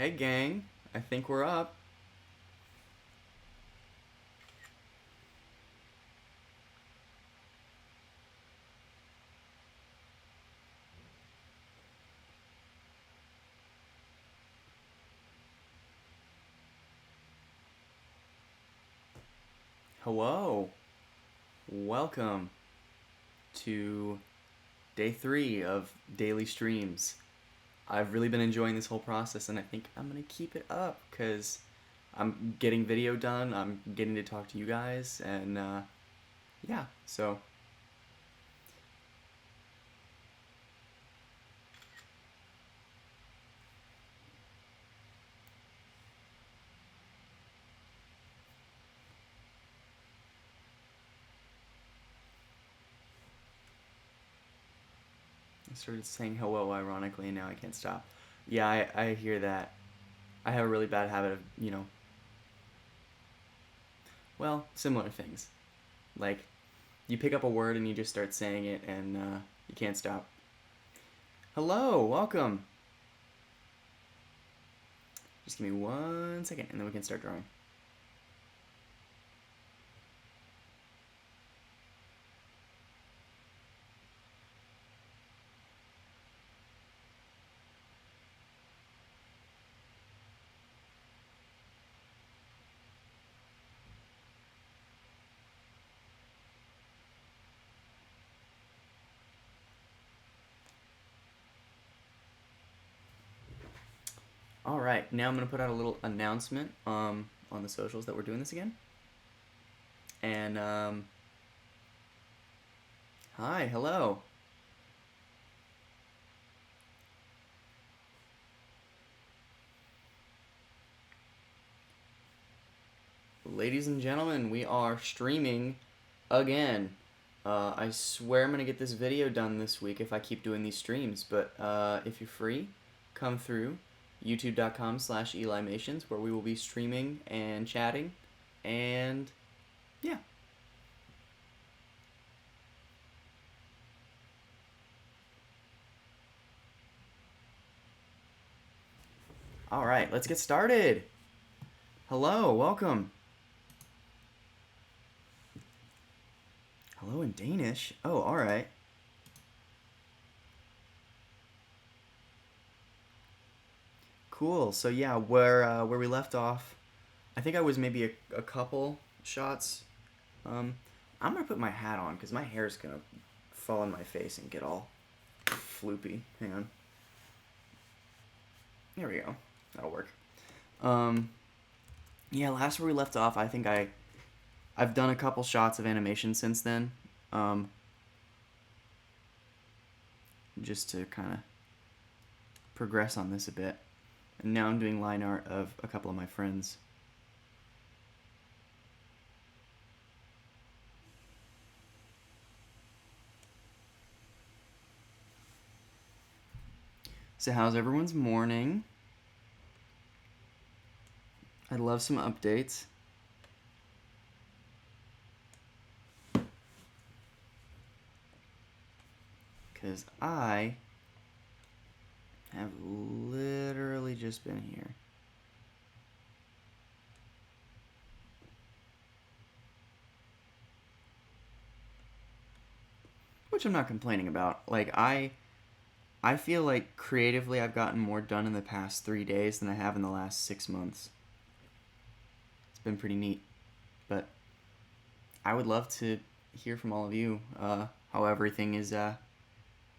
Hey gang, I think we're up. Hello, welcome to day 3 of daily streams. I've really been enjoying this whole process and I think I'm gonna keep it up because I'm getting video done, I'm getting to talk to you guys, and yeah, so I started saying hello ironically and now I can't stop. Yeah, I hear that. I have a really bad habit of, well, similar things. Like, you pick up a word and you just start saying it and you can't stop. Hello, welcome. Just give me 1 second and then we can start drawing. All right, now I'm gonna put out a little announcement on the socials that we're doing this again. And hi, hello. Ladies and gentlemen, we are streaming again. I swear I'm gonna get this video done this week if I keep doing these streams, but if you're free, come through youtube.com/EliMations where we will be streaming and chatting, and yeah. All right, let's get started. Hello, welcome. Hello in Danish? Oh, all right. Cool. So yeah, where we left off, I think I was maybe a couple shots. I'm gonna put my hat on because my hair's gonna fall on my face and get all floopy. Hang on. There we go. That'll work. Yeah, last where we left off, I think I've done a couple shots of animation since then. Just to kind of progress on this a bit. And now I'm doing line art of a couple of my friends. So how's everyone's morning? I'd love some updates. Because I have literally just been here. Which I'm not complaining about. Like, I feel like creatively I've gotten more done in the past 3 days than I have in the last 6 months. It's been pretty neat. But I would love to hear from all of you how everything is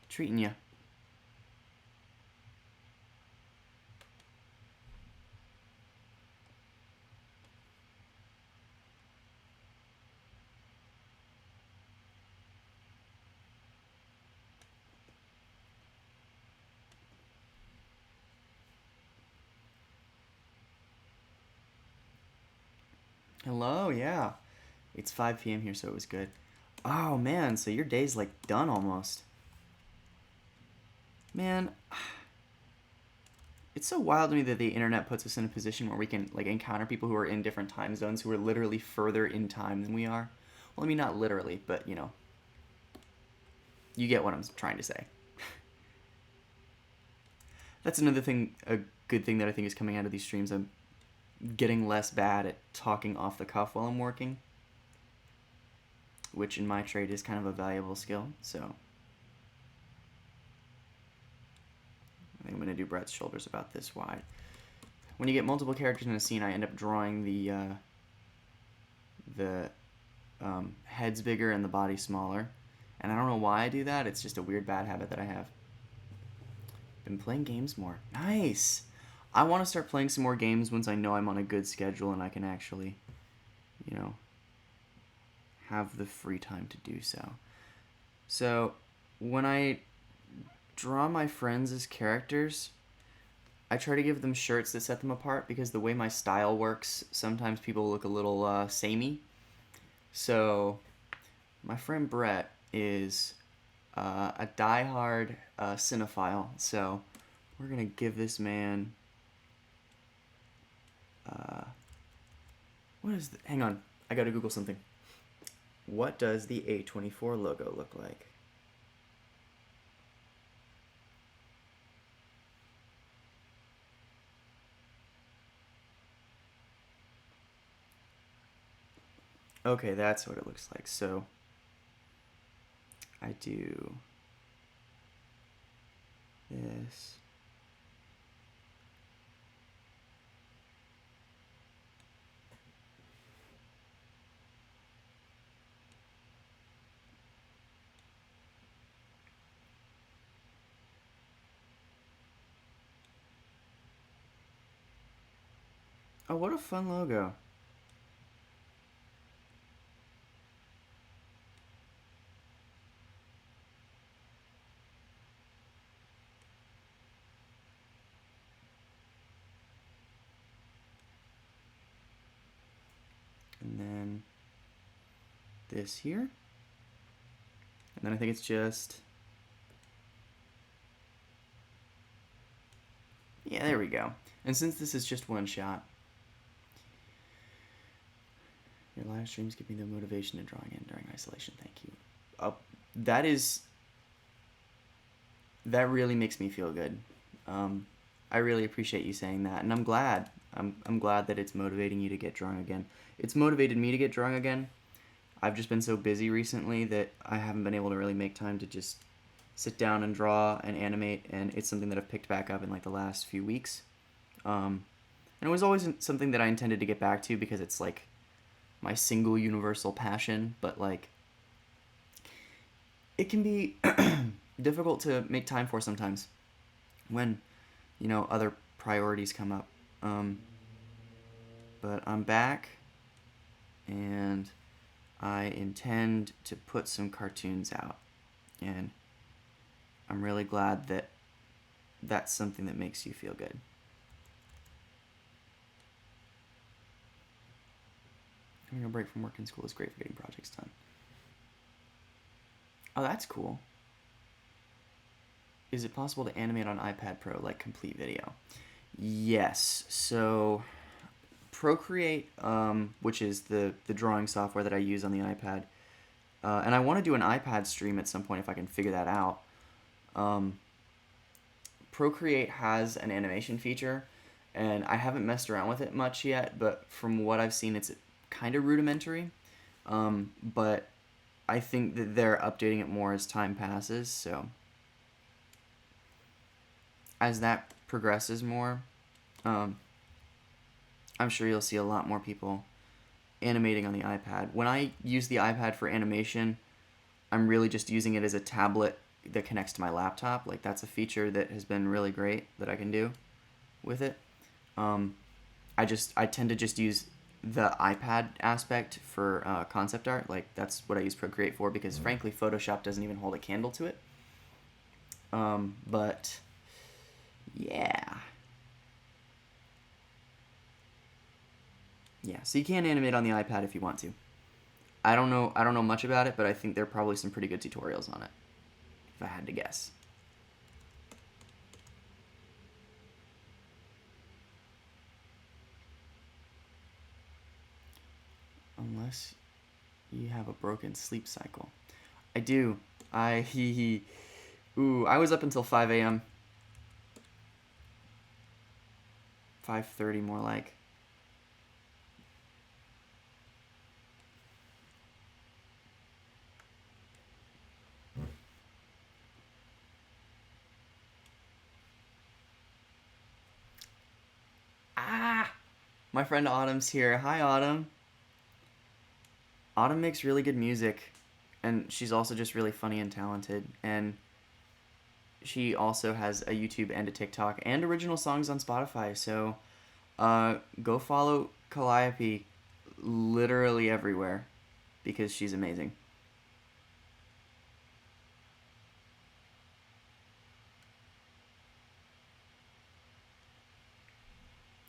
treating you. Hello, yeah. It's 5 p.m. here, so it was good. Oh, man, so your day's, like, done almost. Man, it's so wild to me that the internet puts us in a position where we can, like, encounter people who are in different time zones who are literally further in time than we are. Well, I mean, not literally, but, you know. You get what I'm trying to say. That's another thing, a good thing that I think is coming out of these streams. I'm getting less bad at talking off the cuff while I'm working, which in my trade is kind of a valuable skill. So I think I'm going to do Brett's shoulders about this wide. When you get multiple characters in a scene, I end up drawing the heads bigger and the body smaller. And I don't know why I do that. It's just a weird bad habit that I have. Been playing games more. Nice! I want to start playing some more games once I know I'm on a good schedule and I can actually, you know, have the free time to do so. So, when I draw my friends as characters, I try to give them shirts that set them apart because the way my style works, sometimes people look a little samey. So, my friend Brett is a diehard cinephile, so we're gonna give this man. What is? Hang on, I gotta Google something. What does the A24 logo look like? Okay, that's what it looks like. So I do this. Oh, what a fun logo. And then this here. And then I think it's just... Yeah, there we go. And since this is just one shot, your live streams give me the motivation to draw again during isolation. Thank you. That really makes me feel good. I really appreciate you saying that, and I'm glad. I'm glad that it's motivating you to get drawing again. It's motivated me to get drawing again. I've just been so busy recently that I haven't been able to really make time to just sit down and draw and animate, and it's something that I've picked back up in like the last few weeks. And it was always something that I intended to get back to because it's like my single universal passion, but like it can be difficult to make time for sometimes when, you know, other priorities come up. But I'm back, and I intend to put some cartoons out, and I'm really glad that that's something that makes you feel good. Having a break from work in school is great for getting projects done. Oh, that's cool. Is it possible to animate on iPad Pro like complete video? Yes. So Procreate, which is the drawing software that I use on the iPad, and I want to do an iPad stream at some point if I can figure that out. Procreate has an animation feature, and I haven't messed around with it much yet, but from what I've seen, it's kind of rudimentary. But I think that they're updating it more as time passes, so as that progresses more, I'm sure you'll see a lot more people animating on the iPad. When I use the iPad for animation, I'm really just using it as a tablet that connects to my laptop. Like, that's a feature that has been really great that I can do with it. I tend to just use the iPad aspect for concept art. Like, that's what I use Procreate for because, frankly, Photoshop doesn't even hold a candle to it. But yeah. Yeah, so you can animate on the iPad if you want to. I don't know much about it, but I think there are probably some pretty good tutorials on it, if I had to guess. Unless you have a broken sleep cycle. I do. I was up until 5 a.m. 5:30 more like. Ah! My friend Autumn's here. Hi, Autumn. Autumn makes really good music, and she's also just really funny and talented. And she also has a YouTube and a TikTok and original songs on Spotify. So go follow Calliope literally everywhere because she's amazing.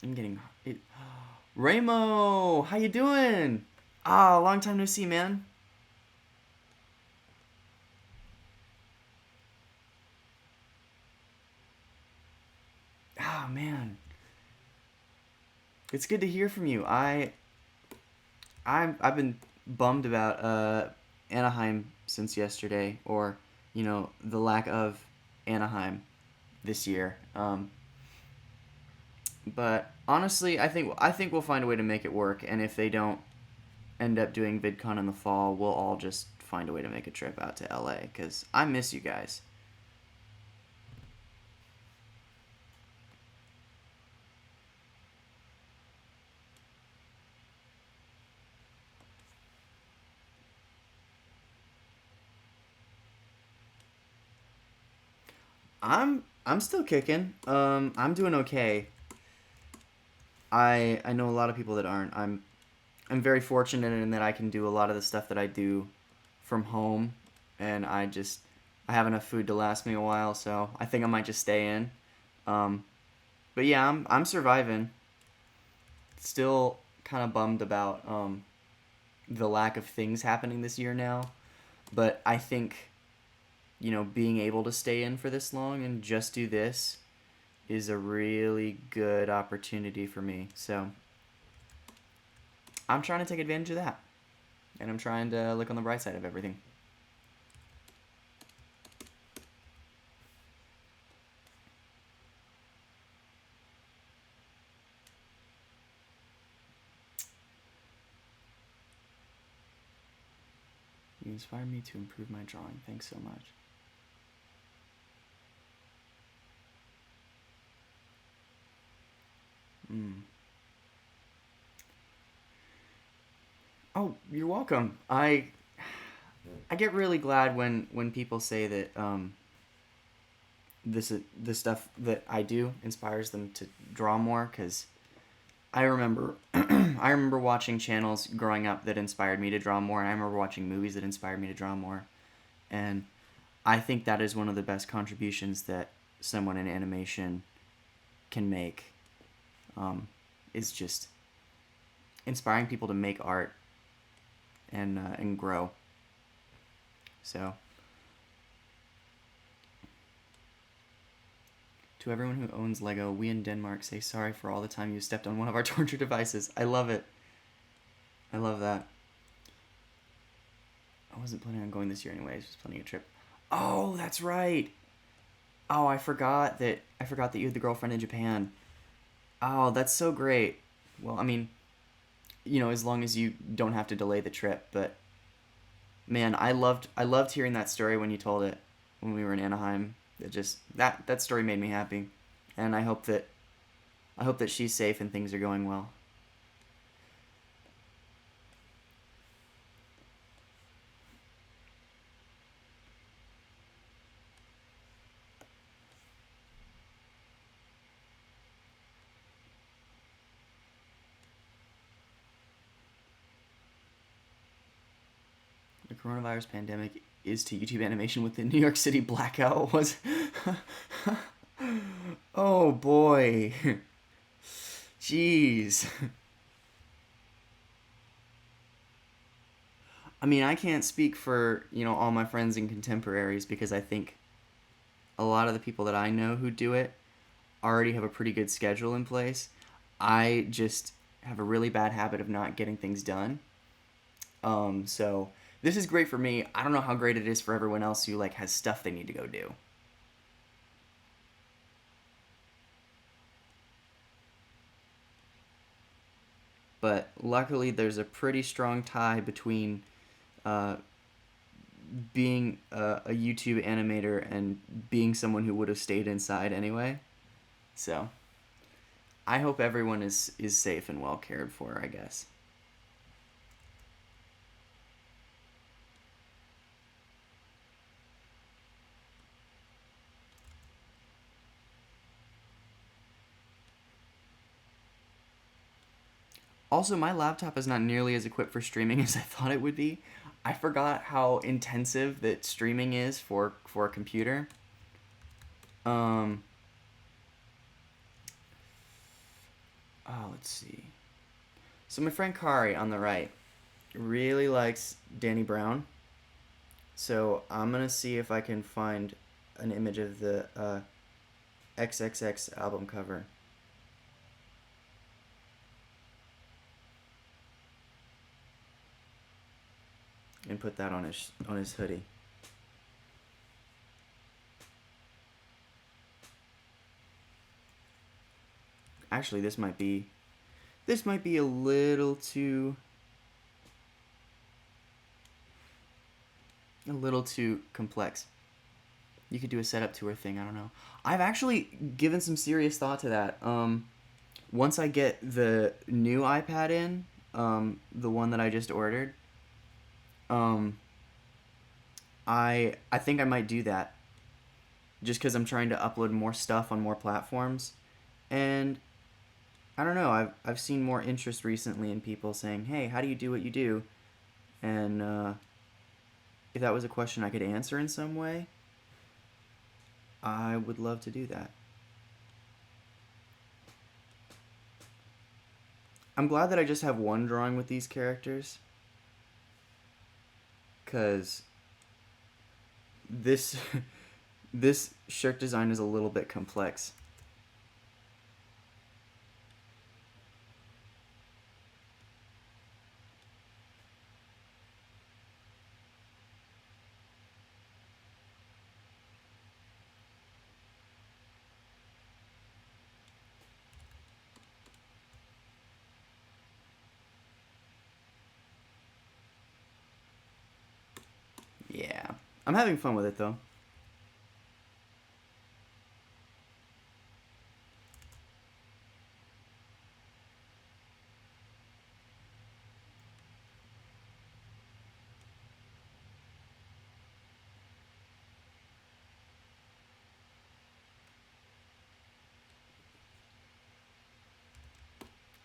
I'm getting it. Ramo, how you doing? Ah, long time no see, man. Ah, man, it's good to hear from you. I've been bummed about Anaheim since yesterday, or the lack of Anaheim this year. But honestly, I think we'll find a way to make it work. And if they don't end up doing VidCon in the fall, we'll all just find a way to make a trip out to LA because I miss you guys. I'm still kicking. I'm doing okay. I know a lot of people that aren't. I'm very fortunate in that I can do a lot of the stuff that I do from home, and I have enough food to last me a while, so I think I might just stay in. Um, but yeah, I'm surviving. Still kind of bummed about the lack of things happening this year now, but I think being able to stay in for this long and just do this is a really good opportunity for me. So I'm trying to take advantage of that, and I'm trying to look on the bright side of everything. You inspired me to improve my drawing. Thanks so much. Mm. Oh, you're welcome. I get really glad when people say that the stuff that I do inspires them to draw more because I remember I remember watching channels growing up that inspired me to draw more, and I remember watching movies that inspired me to draw more. And I think that is one of the best contributions that someone in animation can make. Is just inspiring people to make art and grow. So to everyone who owns Lego, we in Denmark say sorry for all the time you stepped on one of our torture devices. I love it. I love that. I wasn't planning on going this year anyways, just planning a trip. Oh, that's right. Oh, I forgot that you had the girlfriend in Japan. Oh, that's so great. Well, I mean, as long as you don't have to delay the trip, but man, I loved hearing that story when you told it when we were in Anaheim. It just that story made me happy. And I hope that she's safe and things are going well. The coronavirus pandemic is to YouTube animation what the New York City blackout was. Oh boy. Jeez. I mean, I can't speak for, all my friends and contemporaries because I think a lot of the people that I know who do it already have a pretty good schedule in place. I just have a really bad habit of not getting things done. So this is great for me. I don't know how great it is for everyone else who like has stuff they need to go do. But luckily, there's a pretty strong tie between uh, being a YouTube animator and being someone who would have stayed inside anyway. So I hope everyone is safe and well cared for, I guess. Also, my laptop is not nearly as equipped for streaming as I thought it would be. I forgot how intensive that streaming is for a computer. Um, let's see. So my friend Kari on the right really likes Danny Brown. So I'm gonna see if I can find an image of the XXX album cover. And put that on his hoodie. Actually, this might be a little too complex. You could do a setup tour thing. I don't know. I've actually given some serious thought to that. Once I get the new iPad in, the one that I just ordered, I think I might do that. Just because I'm trying to upload more stuff on more platforms, and I don't know. I've seen more interest recently in people saying, "Hey, how do you do what you do?" And if that was a question I could answer in some way, I would love to do that. I'm glad that I just have one drawing with these characters, because this this shirt design is a little bit complex. Yeah. I'm having fun with it, though.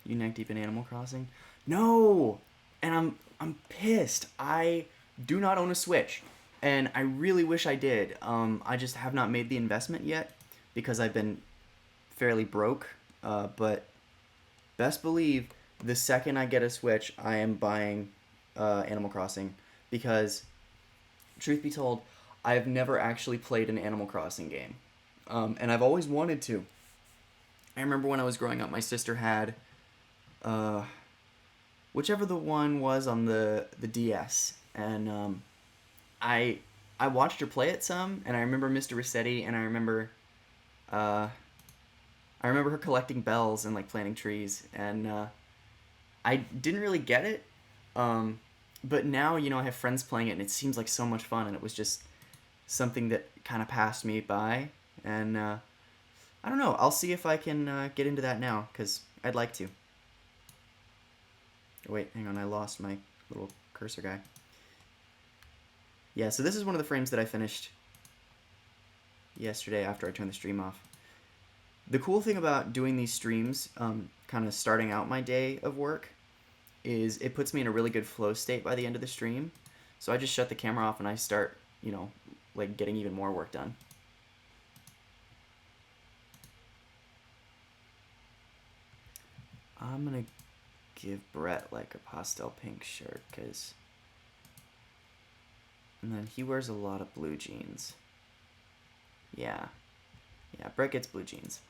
You neck deep in Animal Crossing? No! And I'm pissed. I do not own a Switch. And I really wish I did. I just have not made the investment yet because I've been fairly broke. But best believe the second I get a Switch, I am buying Animal Crossing, because truth be told, I have never actually played an Animal Crossing game. And I've always wanted to. I remember when I was growing up, my sister had uh, whichever the one was on the DS, and I I watched her play it some, and I remember Mr. Rossetti, and uh, I remember her collecting bells and like planting trees, and I didn't really get it, um, but now I have friends playing it, and it seems like so much fun, and it was just something that kind of passed me by, and I don't know. I'll see if I can get into that now, because I'd like to. Wait, hang on, I lost my little cursor guy. Yeah, so this is one of the frames that I finished yesterday after I turned the stream off. The cool thing about doing these streams, kind of starting out my day of work, is it puts me in a really good flow state by the end of the stream. So I just shut the camera off and I start, like getting even more work done. I'm gonna give Brett like a pastel pink shirt, and then he wears a lot of blue jeans. Yeah, Brett gets blue jeans.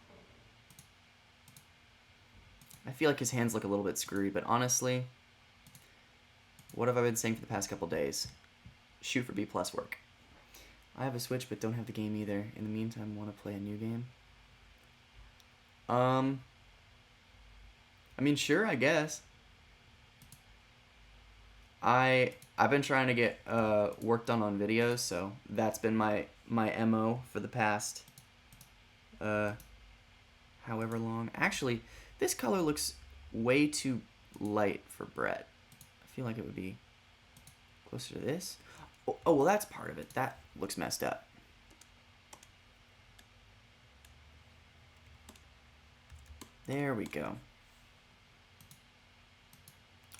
I feel like his hands look a little bit screwy, but honestly, what have I been saying for the past couple days? Shoot for B+ work. I have a Switch but don't have the game either. In the meantime, want to play a new game? I mean, sure, I guess. I've been trying to get work done on videos, so that's been my MO for the past uh however long. Actually, this color looks way too light for Brett. I feel like it would be closer to this. Oh, well, that's part of it. That looks messed up. There we go.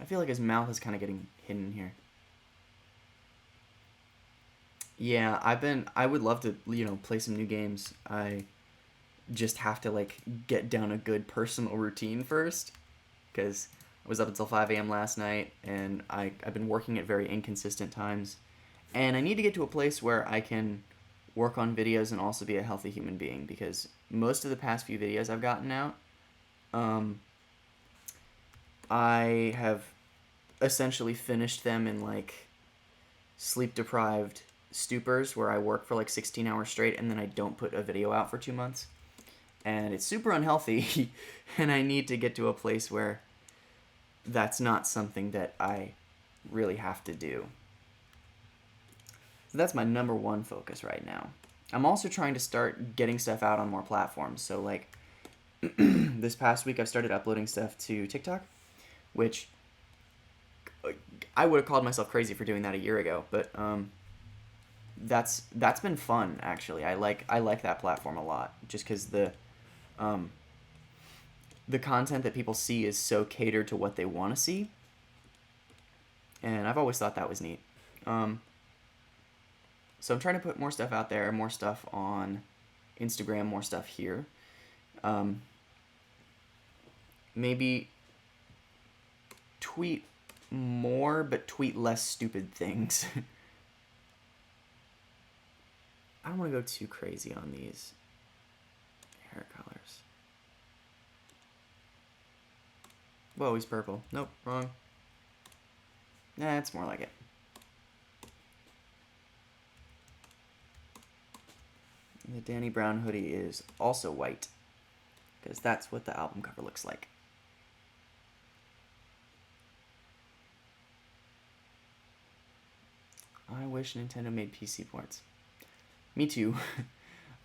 I feel like his mouth is kind of getting hidden here. Yeah, I would love to, play some new games. I just have to, like, get down a good personal routine first, because I was up until 5 a.m. last night, and I've been working at very inconsistent times. And I need to get to a place where I can work on videos and also be a healthy human being, because most of the past few videos I've gotten out, I have essentially finished them in, like, sleep-deprived stupors where I work for, like, 16 hours straight, and then I don't put a video out for 2 months. And it's super unhealthy, and I need to get to a place where that's not something that I really have to do. So that's my number one focus right now. I'm also trying to start getting stuff out on more platforms. So, like, this past week I've started uploading stuff to TikTok, which I would have called myself crazy for doing that a year ago, but that's been fun, actually. I like that platform a lot, just because the content that people see is so catered to what they want to see, and I've always thought that was neat. So I'm trying to put more stuff out there, more stuff on Instagram, more stuff here. Maybe tweet more, but tweet less stupid things. I don't want to go too crazy on these hair colors. Whoa, he's purple. Nope, wrong. Nah, it's more like it. The Danny Brown hoodie is also white, because that's what the album cover looks like. I wish Nintendo made PC ports. Me too.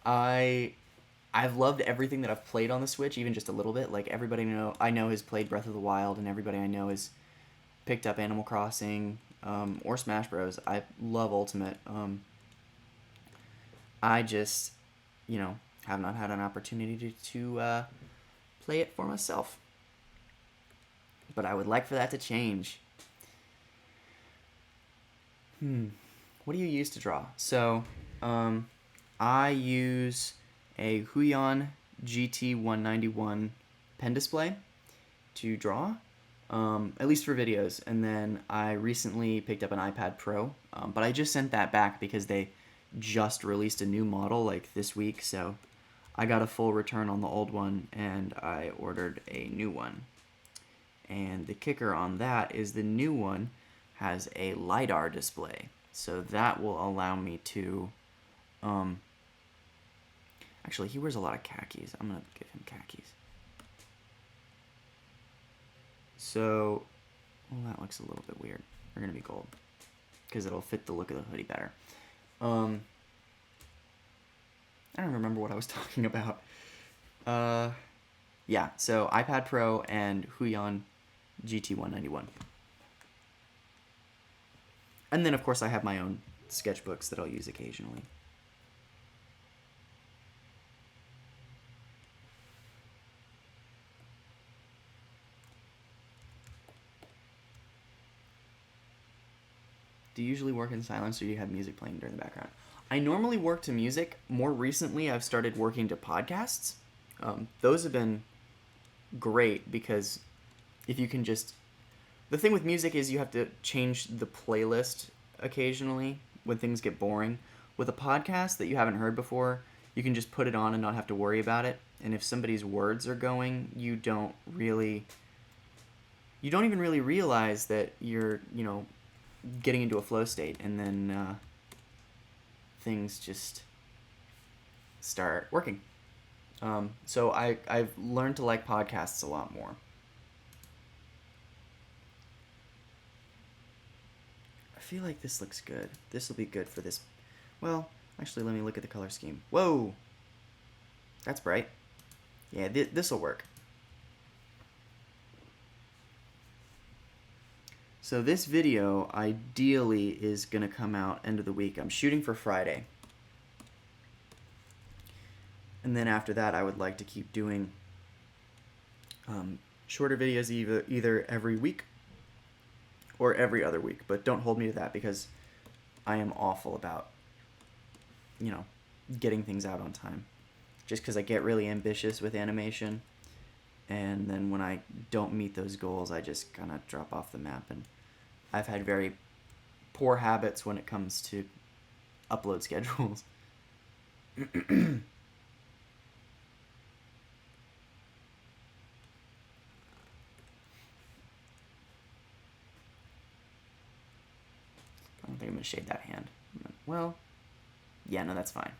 I've loved everything that I've played on the Switch, even just a little bit. Like, everybody I know has played Breath of the Wild, and everybody I know has picked up Animal Crossing, or Smash Bros. I love Ultimate. I just, have not had an opportunity to play it for myself. But I would like for that to change. What do you use to draw? So, I use a Huion GT191 pen display to draw, at least for videos. And then I recently picked up an iPad Pro, but I just sent that back because they just released a new model, like, this week. So I got a full return on the old one, and I ordered a new one. And the kicker on that is the new one has a LiDAR display. So that will allow me to, actually, he wears a lot of khakis. I'm going to give him khakis. So, well, that looks a little bit weird. They're going to be gold, because it'll fit the look of the hoodie better. I don't remember what I was talking about. Yeah, so iPad Pro and Huion GT191. And then, of course, I have my own sketchbooks that I'll use occasionally. Do you usually work in silence, or do you have music playing during the background? I normally work to music. More recently, I've started working to podcasts. Those have been great, because if you can just... The thing with music is you have to change the playlist occasionally when things get boring. With a podcast that you haven't heard before, you can just put it on and not have to worry about it. And if somebody's words are going, you don't even really realize that you're, getting into a flow state, and then things just start working. So I've learned to like podcasts a lot more. feel like this looks good. This will be good for this. Well, actually, let me look at the color scheme. Whoa! That's bright. Yeah, this will work. So this video, ideally, is going to come out end of the week. I'm shooting for Friday. And then after that, I would like to keep doing shorter videos either every week or every other week. But don't hold me to that because I am awful about, you know, getting things out on time. Just because I get really ambitious with animation. And then when I don't meet those goals, I just kind of drop off the map. And I've had very poor habits when it comes to upload schedules. I don't think I'm going to shade that hand. Well, yeah, no, that's fine.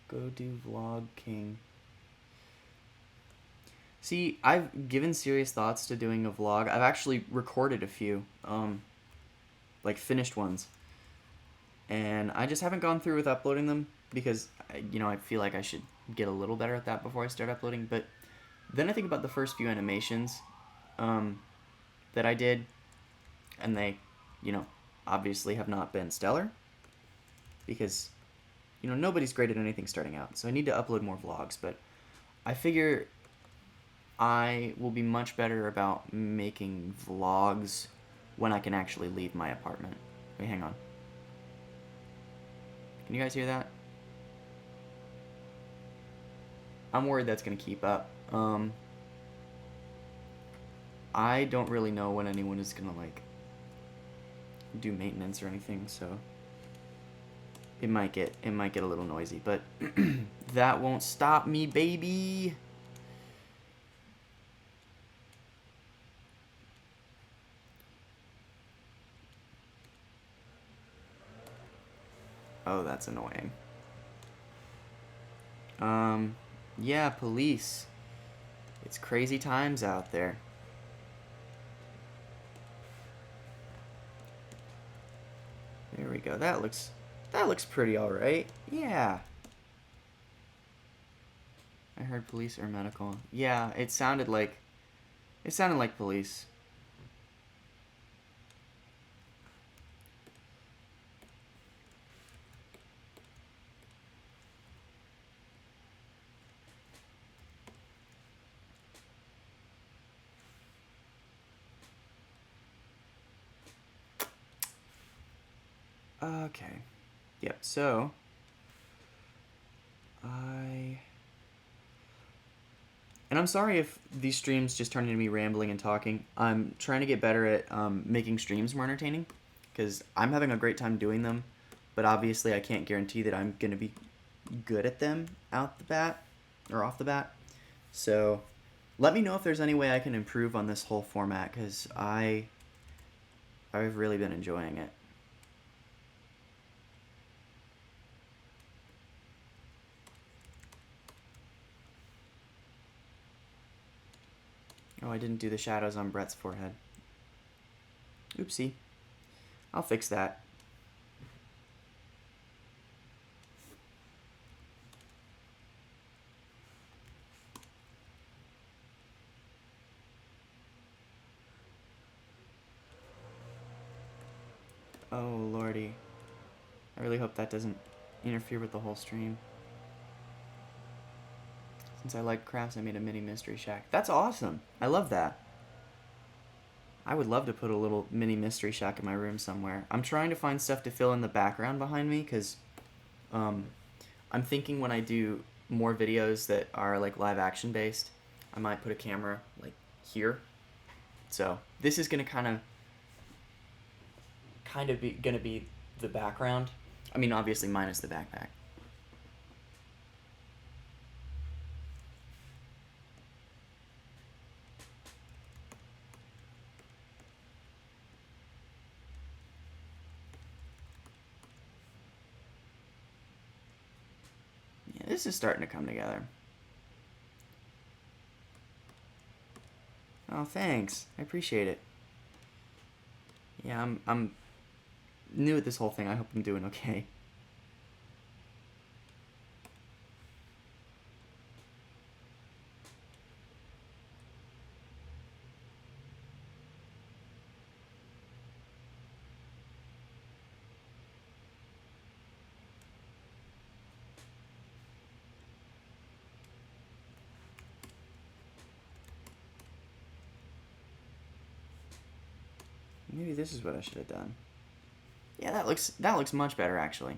Go do Vlog King. See, I've given serious thoughts to doing a vlog. I've actually recorded a few, like finished ones. And I just haven't gone through with uploading them because, you know, I feel like I should get a little better at that before I start uploading. But then I think about the first few animations that I did, and they, you know, obviously have not been stellar because, you know, nobody's great at anything starting out. So I need to upload more vlogs, but I figure I will be much better about making vlogs when I can actually leave my apartment. Wait, hang on. Can you guys hear that? I'm worried that's going to keep up. I don't really know when anyone is going to, like, do maintenance or anything, so it might get a little noisy, but that won't stop me, baby. Oh, that's annoying. Yeah, police. It's crazy times out there. There we go. That looks pretty all right. Yeah. I heard police or medical. Yeah, it sounded like police. Okay. Yep, so and I'm sorry if these streams just turn into me rambling and talking. I'm trying to get better at making streams more entertaining because I'm having a great time doing them, but obviously I can't guarantee that I'm going to be good at them out the bat or off the bat. So let me know if there's any way I can improve on this whole format because I've really been enjoying it. Oh, I didn't do the shadows on Brett's forehead. Oopsie. I'll fix that. Oh, lordy. I really hope that doesn't interfere with the whole stream. Since I like crafts, I made a mini mystery shack. That's awesome. I love that. I would love to put a little mini mystery shack in my room somewhere. I'm trying to find stuff to fill in the background behind me because I'm thinking when I do more videos that are like live action based, I might put a camera like here. So this is gonna kind of be the background. I mean, obviously minus the backpack. this is starting to come together. Oh, thanks. I appreciate it. Yeah, I'm new at this whole thing. I hope I'm doing okay. Maybe this is what I should have done. Yeah, that looks much better actually.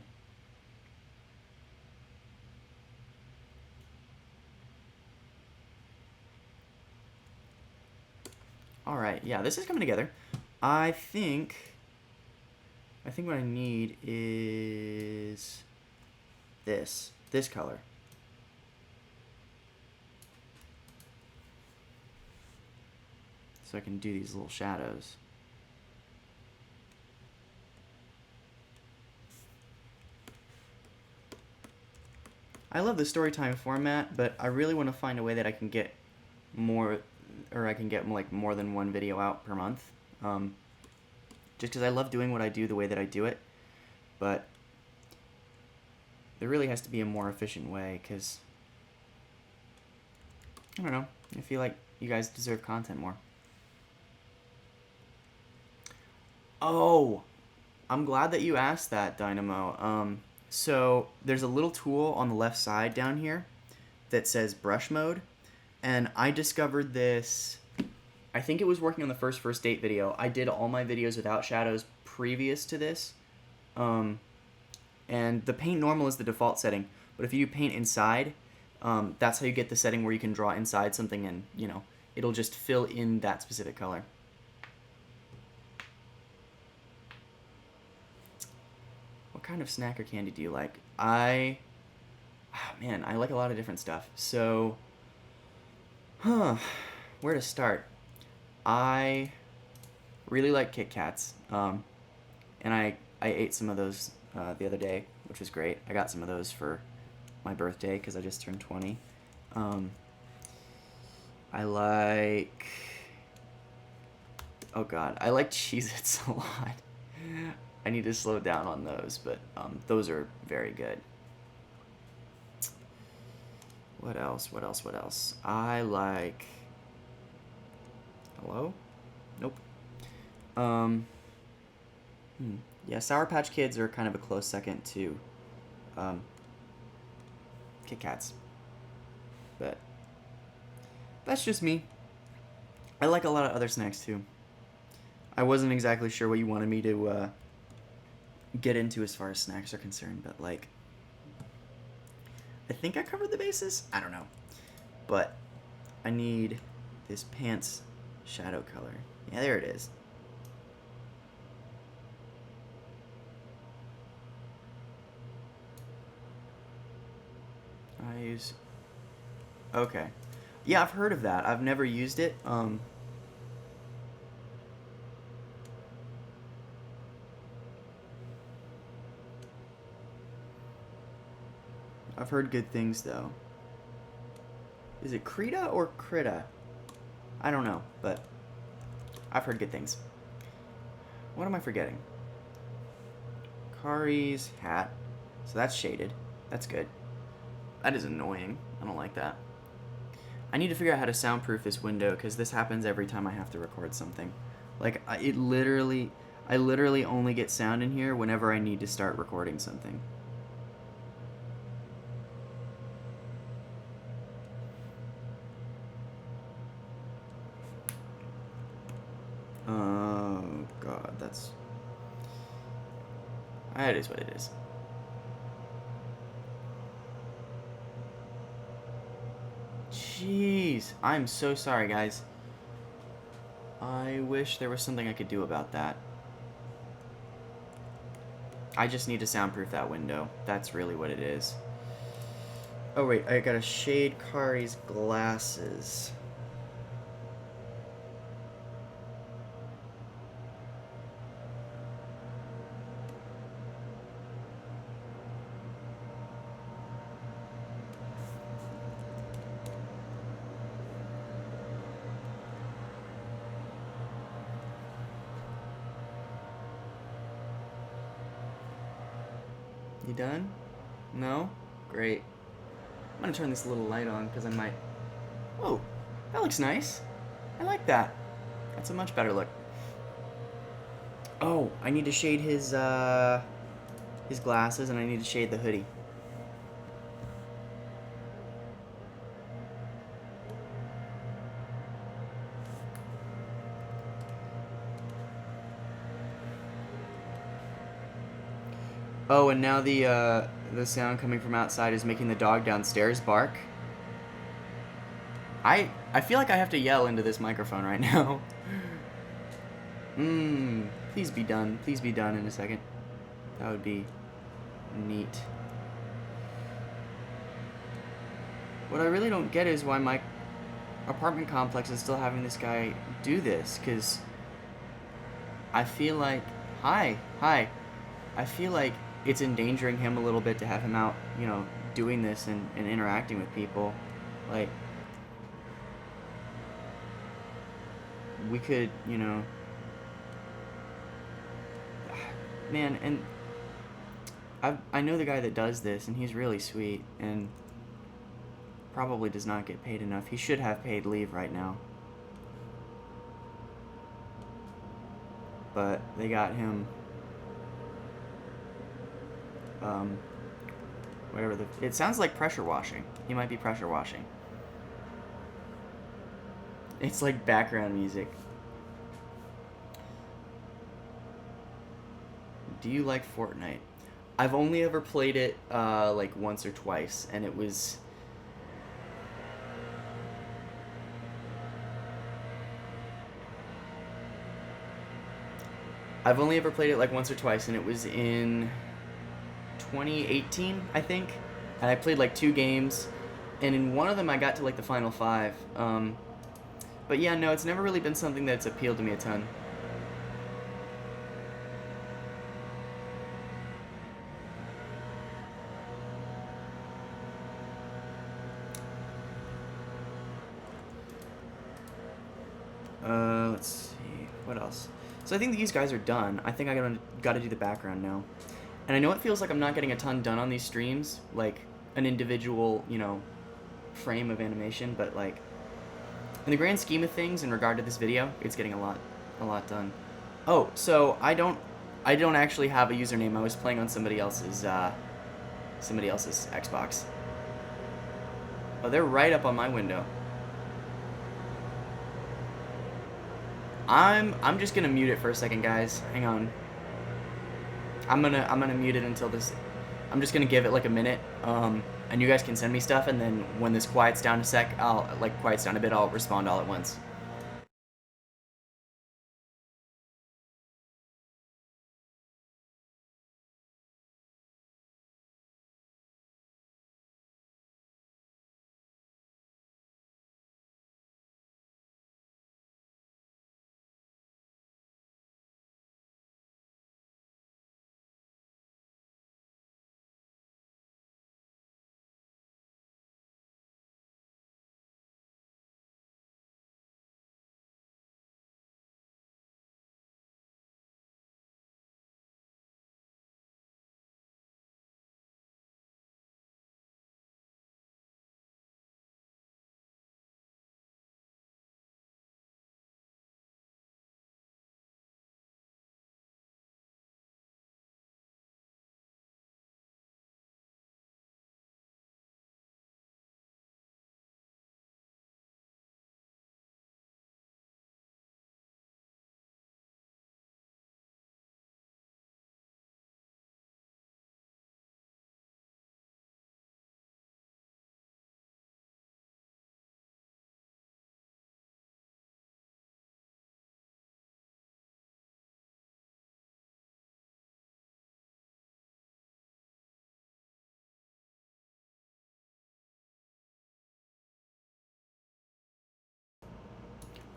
All right, yeah, this is coming together. I think what I need is this color. So I can do these little shadows. I love the storytime format, but I really want to find a way that I can get more, or I can get like more than one video out per month. Just because I love doing what I do the way that I do it, but there really has to be a more efficient way, because I don't know, I feel like you guys deserve content more. Oh, I'm glad that you asked that, Dynamo. So there's a little tool on the left side down here that says brush mode, and I discovered this, I think it was working on the first date video. I did all my videos without shadows previous to this, and the paint normal is the default setting, but if you paint inside, that's how you get the setting where you can draw inside something and, you know, it'll just fill in that specific color. What kind of snack or candy do you like? Man, I like a lot of different stuff. So, where to start? I really like Kit Kats, and I ate some of those the other day, which was great. I got some of those for my birthday because I just turned 20. I like, oh god, I like Cheez-Its a lot. I need to slow down on those, but those are very good. What else? I like... Hello? Nope. Yeah, Sour Patch Kids are kind of a close second to Kit Kats. But that's just me. I like a lot of other snacks too. I wasn't exactly sure what you wanted me to get into as far as snacks are concerned, but like, I think I covered the bases? I don't know. But I need this pants shadow color. Yeah, there it is. I use... Okay. Yeah, I've heard of that. I've never used it. I've heard good things, though. Is it Krita or Krita? I don't know, but I've heard good things. What am I forgetting? Kari's hat. So that's shaded. That's good. That is annoying. I don't like that. I need to figure out how to soundproof this window, because this happens every time I have to record something. Like, I literally only get sound in here whenever I need to start recording something. Oh, God, that's... That is what it is. Jeez, I'm so sorry, guys. I wish there was something I could do about that. I just need to soundproof that window. That's really what it is. Oh wait, I gotta shade Kari's glasses. You done? No? Great. I'm gonna turn this little light on because I might... Oh, that looks nice. I like that. That's a much better look. Oh, I need to shade his glasses, and I need to shade the hoodie. Oh, and now the sound coming from outside is making the dog downstairs bark. I feel like I have to yell into this microphone right now. Please be done. Please be done in a second. That would be neat. What I really don't get is why my apartment complex is still having this guy do this, because I feel like... Hi. I feel like it's endangering him a little bit to have him out, you know, doing this and interacting with people. Like, we could, you know... Man, and I know the guy that does this, and he's really sweet, and probably does not get paid enough. He should have paid leave right now. But they got him, whatever it sounds like pressure washing. He might be pressure washing. It's like background music. Do you like Fortnite? I've only ever played it, like once or twice, and it was... I've only ever played it like once or twice, and it was in 2018, I think. And I played like 2 games, and in one of them I got to like the final 5. But yeah, no, it's never really been something that's appealed to me a ton. Let's see, what else? So I think these guys are done. I think I gotta do the background now. And I know it feels like I'm not getting a ton done on these streams, like an individual, you know, frame of animation, but like, in the grand scheme of things, in regard to this video, it's getting a lot done. Oh, so I don't actually have a username. I was playing on somebody else's Xbox. Oh, they're right up on my window. I'm just gonna mute it for a second, guys. Hang on. I'm gonna mute it until this. I'm just gonna give it like a minute. And you guys can send me stuff, and then when this quiets down a sec, quiets down a bit, I'll respond all at once.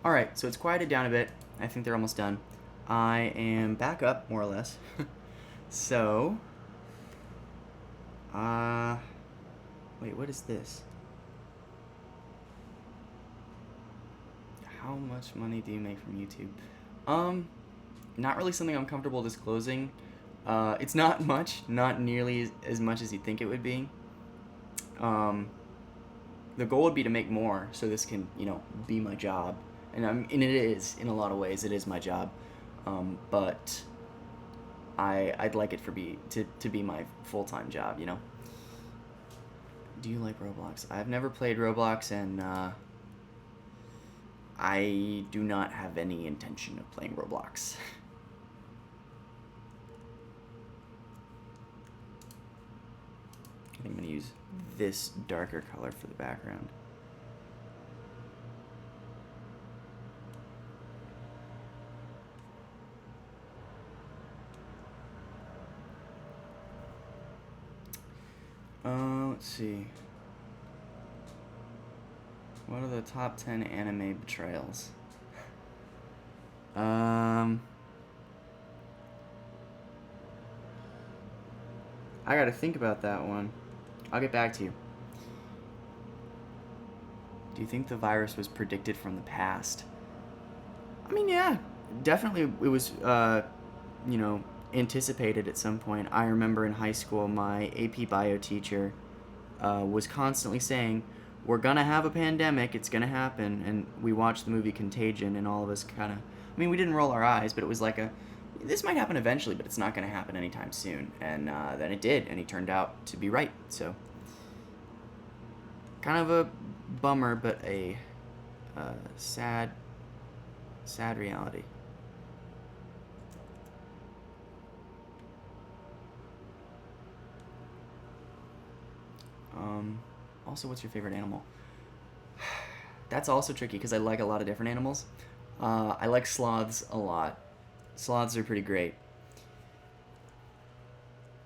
Alright, so it's quieted down a bit. I think they're almost done. I am back up, more or less. So... Wait, what is this? How much money do you make from YouTube? Not really something I'm comfortable disclosing. It's not much, not nearly as much as you'd think it would be. Um, the goal would be to make more, so this can, be my job, and it is in a lot of ways. It is my job, but I'd like it to be my full time job. Do you like Roblox? I've never played Roblox, and I do not have any intention of playing Roblox. I think I'm going to use this darker color for the background. Let's see. What are the top 10 anime betrayals? I gotta think about that one. I'll get back to you. Do you think the virus was predicted from the past? I mean, yeah, definitely it was, anticipated at some point. I remember in high school, my AP bio teacher was constantly saying, we're gonna have a pandemic, it's gonna happen, and we watched the movie Contagion, and all of us kind of, we didn't roll our eyes, but it was like this might happen eventually, but it's not gonna happen anytime soon, and then it did, and he turned out to be right, so kind of a bummer, but a sad reality. Also, what's your favorite animal? That's also tricky because I like a lot of different animals. I like sloths a lot. Sloths are pretty great.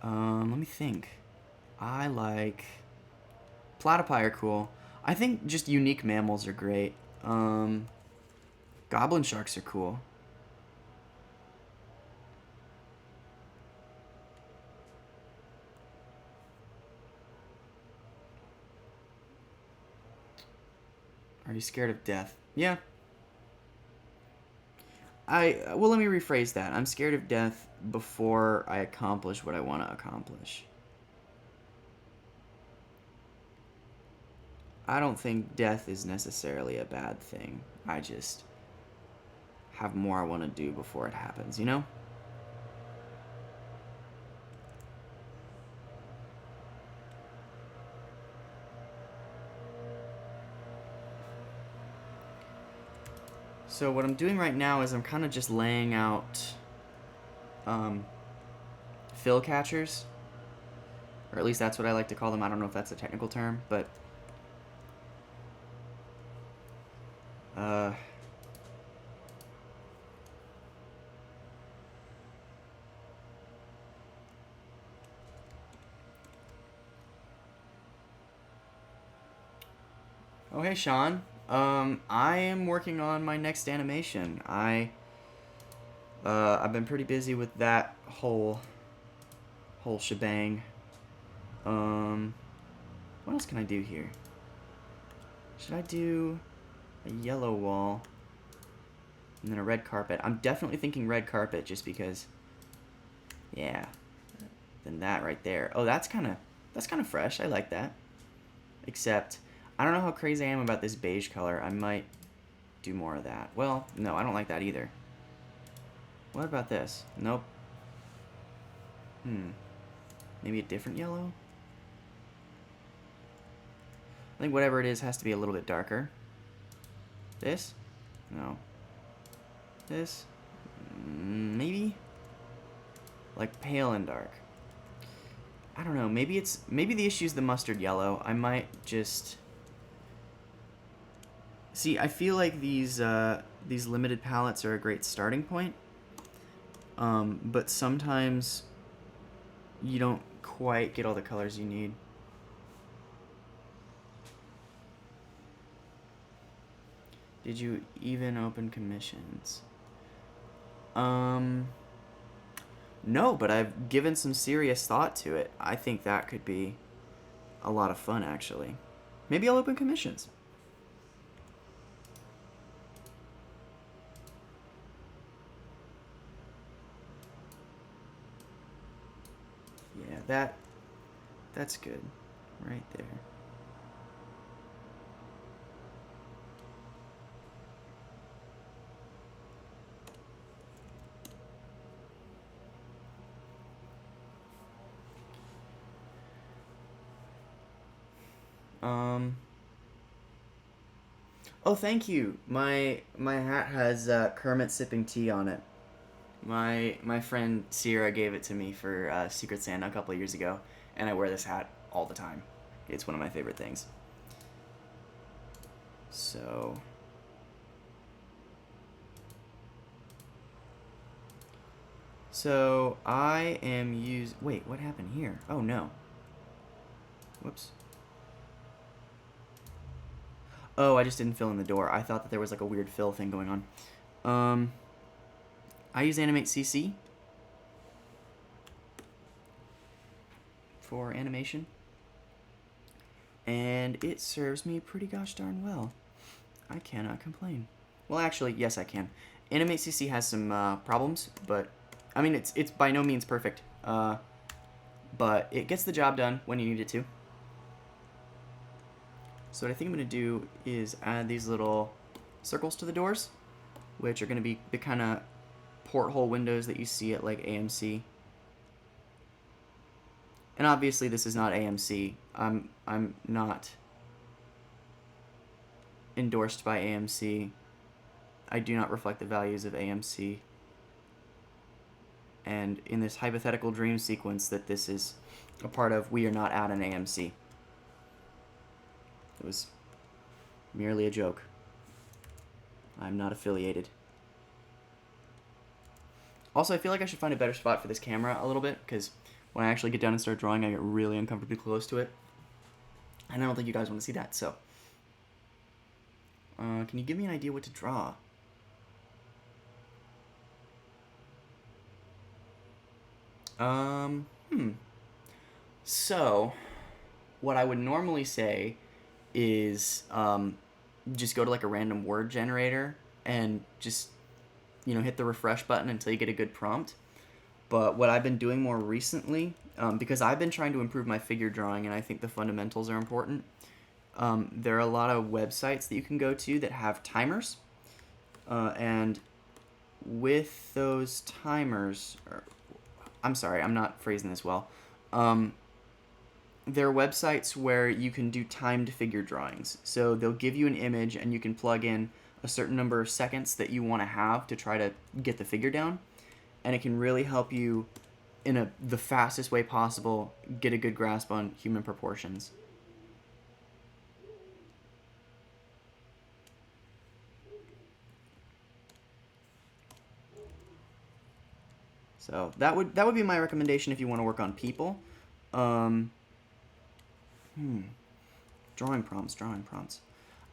Let me think. I like platypi are cool. I think just unique mammals are great. Goblin sharks are cool. Are you scared of death? Yeah. Well, let me rephrase that. I'm scared of death before I accomplish what I want to accomplish. I don't think death is necessarily a bad thing. I just have more I want to do before it happens, So what I'm doing right now is I'm kind of just laying out fill catchers, or at least that's what I like to call them. I don't know if that's a technical term, but oh hey Sean, I am working on my next animation. I've been pretty busy with that whole shebang. What else can I do here? Should I do a yellow wall and then a red carpet? I'm definitely thinking red carpet just because, yeah. Then that right there. Oh, that's kind of fresh. I like that. Except, I don't know how crazy I am about this beige color. I might do more of that. Well, no, I don't like that either. What about this? Nope. Maybe a different yellow? I think whatever it is has to be a little bit darker. This? No. This? Maybe? Like pale and dark. I don't know. Maybe the issue is the mustard yellow. I might just... See, I feel like these limited palettes are a great starting point. But sometimes you don't quite get all the colors you need. Did you even open commissions? No, but I've given some serious thought to it. I think that could be a lot of fun, actually. Maybe I'll open commissions. that's good. Right there. Oh, thank you. My hat has Kermit sipping tea on it. My friend Sierra gave it to me for Secret Santa a couple of years ago, and I wear this hat all the time. It's one of my favorite things. So I am Wait, what happened here? Oh no. Whoops. Oh, I just didn't fill in the door. I thought that there was like a weird fill thing going on. I use Animate CC for animation, and it serves me pretty gosh darn well. I cannot complain. Well, actually, yes, I can. Animate CC has some problems, but I mean, it's by no means perfect. But it gets the job done when you need it to. So what I think I'm going to do is add these little circles to the doors, which are going to be the kind of porthole windows that you see at like AMC. And obviously this is not AMC. I'm not endorsed by AMC. I do not reflect the values of AMC. And in this hypothetical dream sequence that this is a part of, we are not at an AMC. It was merely a joke. I'm not affiliated. Also, I feel like I should find a better spot for this camera a little bit, because when I actually get down and start drawing, I get really uncomfortably close to it. And I don't think you guys want to see that, so. Can you give me an idea what to draw? So, what I would normally say is just go to like a random word generator and just, hit the refresh button until you get a good prompt. But what I've been doing more recently, because I've been trying to improve my figure drawing and I think the fundamentals are important, there are a lot of websites that you can go to that have timers. And with those timers, I'm sorry, I'm not phrasing this well. There are websites where you can do timed figure drawings. So they'll give you an image and you can plug in a certain number of seconds that you want to have to try to get the figure down. And it can really help you, in the fastest way possible, get a good grasp on human proportions. So that would be my recommendation if you want to work on people. Drawing prompts.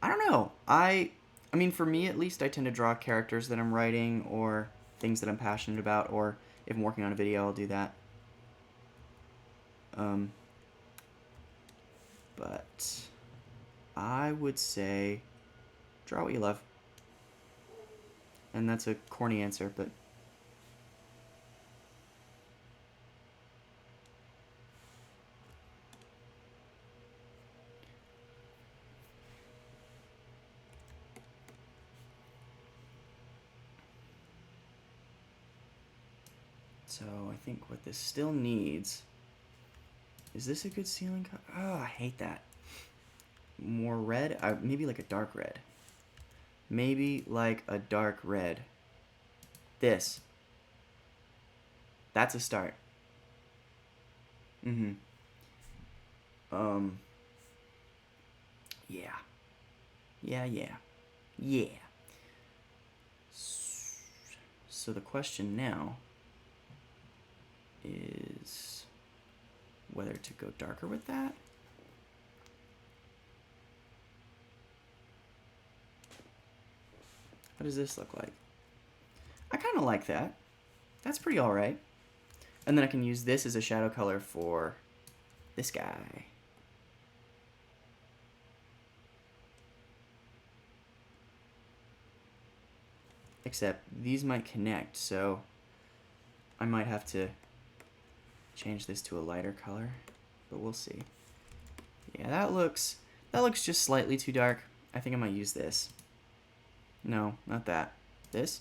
I don't know. I mean, for me at least, I tend to draw characters that I'm writing or things that I'm passionate about, or if I'm working on a video, I'll do that. But I would say draw what you love. And that's a corny answer, but so I think what this still needs, is this a good ceiling color? Oh, I hate that. More red? Maybe like a dark red. Maybe like a dark red. This. That's a start. Yeah. Yeah. So the question now is whether to go darker with that. What does this look like? I kind of like that. That's pretty alright. And then I can use this as a shadow color for this guy. Except these might connect, so I might have to change this to a lighter color, but we'll see. Yeah, that looks just slightly too dark. I think I might use this. No, not that. This?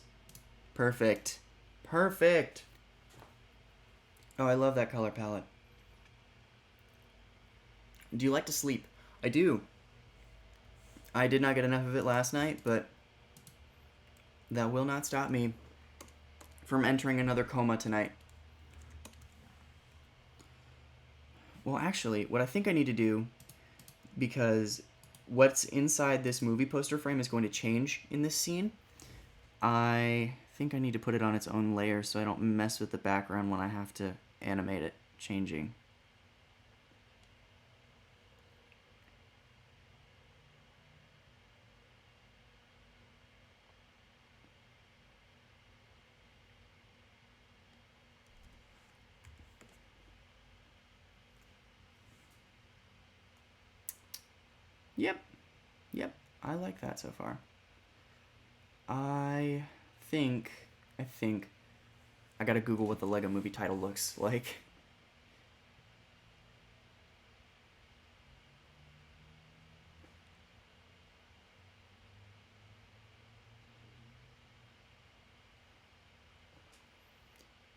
Perfect. Perfect. Oh, I love that color palette. Do you like to sleep? I do. I did not get enough of it last night, but that will not stop me from entering another coma tonight. Well, actually, what I think I need to do, because what's inside this movie poster frame is going to change in this scene, I think I need to put it on its own layer so I don't mess with the background when I have to animate it changing. Yep, I like that so far. I think I gotta Google what the Lego Movie title looks like.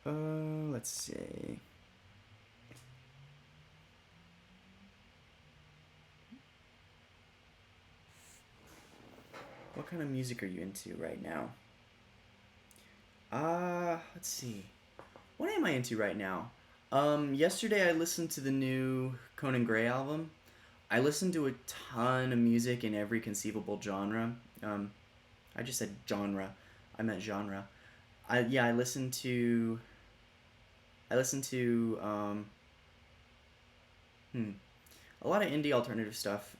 Let's see. What kind of music are you into right now? Let's see. What am I into right now? Yesterday I listened to the new Conan Gray album. I listened to a ton of music in every conceivable genre. I just said genre. I meant genre. I listened to a lot of indie alternative stuff.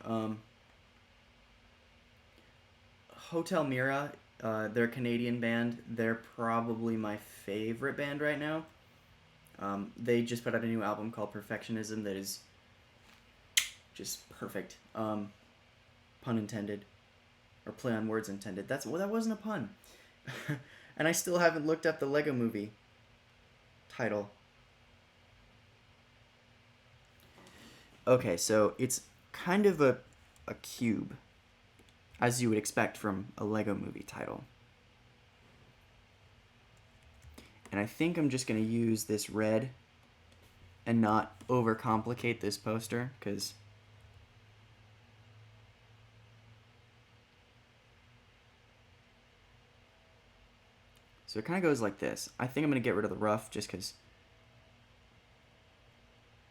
Hotel Mira, they're a Canadian band. They're probably my favorite band right now. They just put out a new album called Perfectionism that is just perfect. Pun intended. Or play on words intended. That wasn't a pun. And I still haven't looked up the Lego Movie title. Okay, so it's kind of a cube, as you would expect from a Lego Movie title. And I think I'm just going to use this red and not overcomplicate this poster, because so it kind of goes like this. I think I'm going to get rid of the rough just because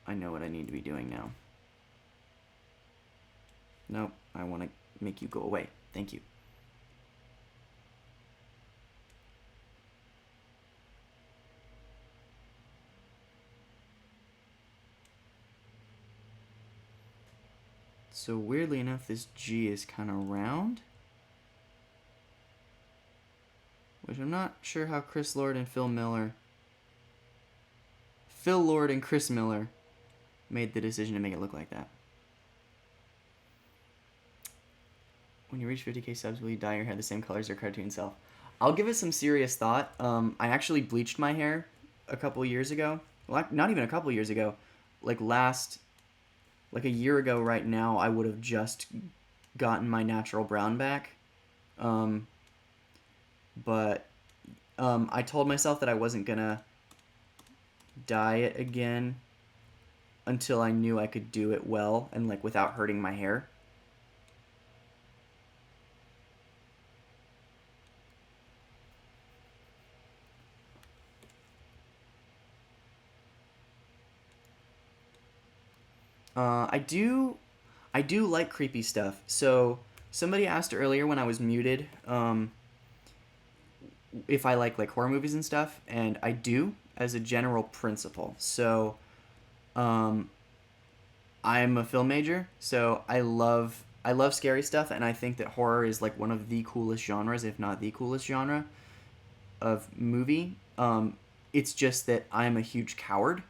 I know what I need to be doing now. Nope, I want to make you go away. Thank you. So weirdly enough, this G is kind of round, which I'm not sure how Phil Lord and Chris Miller made the decision to make it look like that. When you reach 50k subs, will you dye your hair the same color as your cartoon self? I'll give it some serious thought. I actually bleached my hair a couple years ago. Well, not even a couple years ago. Like a year ago right now, I would have just gotten my natural brown back. But I told myself that I wasn't gonna dye it again until I knew I could do it well and like without hurting my hair. I do like creepy stuff. So somebody asked earlier when I was muted, if I like horror movies and stuff, and I do as a general principle. So, I'm a film major, so I love scary stuff, and I think that horror is like one of the coolest genres, if not the coolest genre of movie. It's just that I'm a huge coward,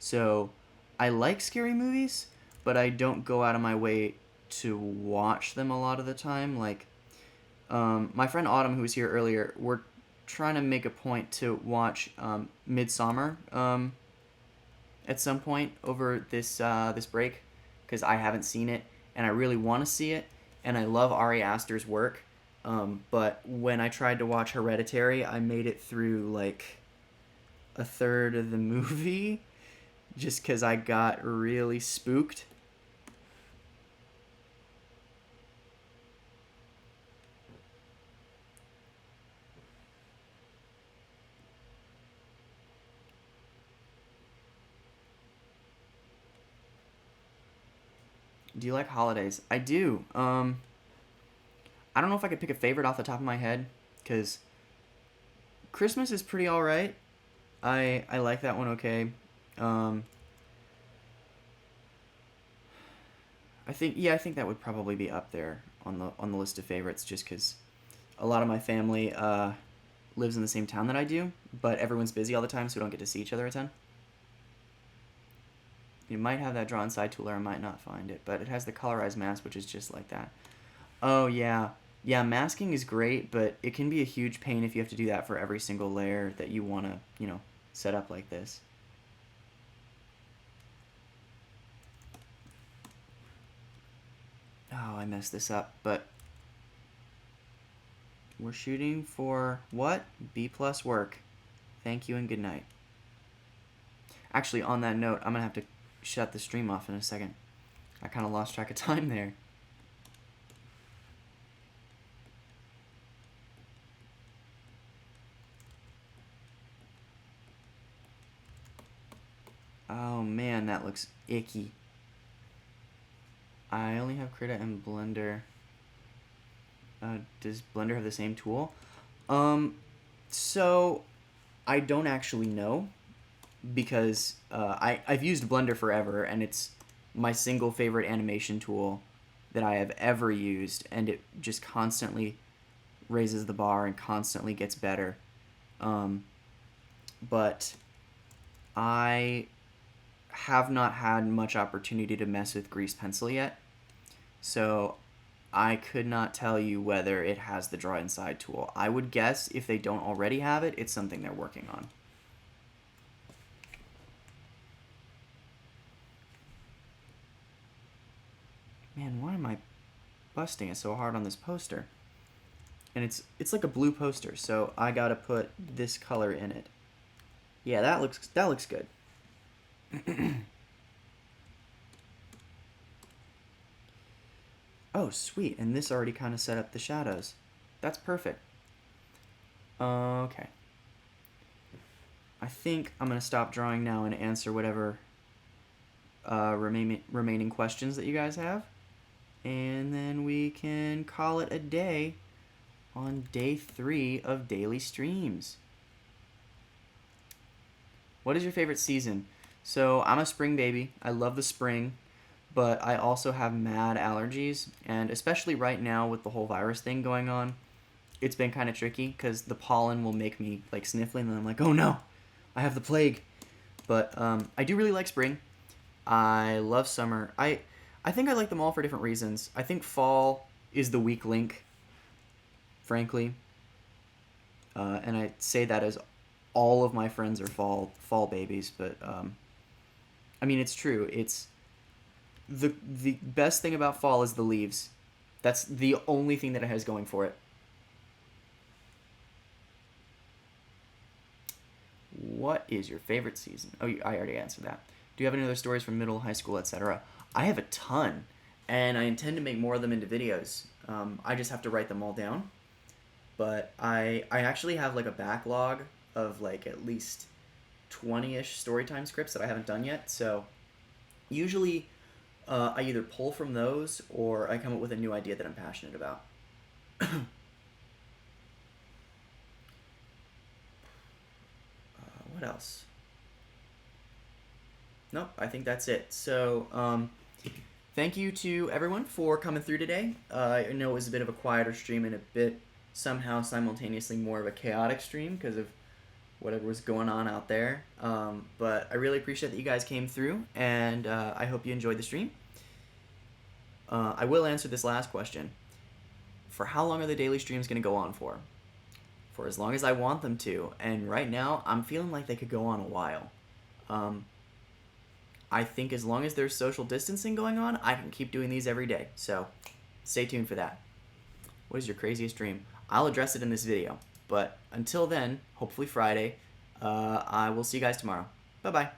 so I like scary movies, but I don't go out of my way to watch them a lot of the time. Like, my friend Autumn, who was here earlier, we're trying to make a point to watch Midsommar at some point over this break because I haven't seen it and I really want to see it, and I love Ari Aster's work. But when I tried to watch Hereditary, I made it through like a third of the movie just because I got really spooked. Do you like holidays? I do. I don't know if I could pick a favorite off the top of my head, because Christmas is pretty alright. I like that one okay. Um, I think that would probably be up there on the list of favorites, just because a lot of my family lives in the same town that I do, but everyone's busy all the time, so we don't get to see each other a ton. You might have that drawn side tool, or I might not find it, but it has the colorized mask, which is just like that. Oh yeah, yeah. Masking is great, but it can be a huge pain if you have to do that for every single layer that you want to, set up like this. Oh, I messed this up, but we're shooting for what? B plus work. Thank you and good night. Actually, on that note, I'm gonna have to shut the stream off in a second. I kind of lost track of time there. Oh man, that looks icky. I only have Krita and Blender. Does Blender have the same tool? So I don't actually know, because I've used Blender forever, and it's my single favorite animation tool that I have ever used, and it just constantly raises the bar and constantly gets better. But I have not had much opportunity to mess with Grease Pencil yet, so I could not tell you whether it has the Draw Inside tool. I would guess if they don't already have it, it's something they're working on. Man, why am I busting it so hard on this poster? And it's like a blue poster, so I gotta put this color in it. Yeah, that looks good. Oh, sweet, and this already kind of set up the shadows. That's perfect. Okay. I think I'm gonna stop drawing now and answer whatever remaining questions that you guys have, and then we can call it a day on day 3 of daily streams. What is your favorite season? So I'm a spring baby. I love the spring, but I also have mad allergies, and especially right now with the whole virus thing going on, it's been kind of tricky because the pollen will make me like sniffling, and I'm like, oh no, I have the plague. But I do really like spring. I love summer. I think I like them all for different reasons. I think fall is the weak link, frankly, and I say that as all of my friends are fall babies, but I mean, it's true. It's the best thing about fall is the leaves. That's the only thing that it has going for it. What is your favorite season? Oh, I already answered that. Do you have any other stories from middle, high school, etc.? I have a ton, and I intend to make more of them into videos. I just have to write them all down. But I actually have like a backlog of like at least 20-ish storytime scripts that I haven't done yet. So usually I either pull from those or I come up with a new idea that I'm passionate about. What else? Nope, I think that's it. So thank you to everyone for coming through today. I know it was a bit of a quieter stream and a bit somehow simultaneously more of a chaotic stream because of whatever was going on out there. But I really appreciate that you guys came through, and I hope you enjoyed the stream. I will answer this last question. For how long are the daily streams going to go on for? For as long as I want them to, and right now I'm feeling like they could go on a while. I think as long as there's social distancing going on, I can keep doing these every day. So stay tuned for that. What is your craziest dream? I'll address it in this video. But until then, hopefully Friday, I will see you guys tomorrow. Bye-bye.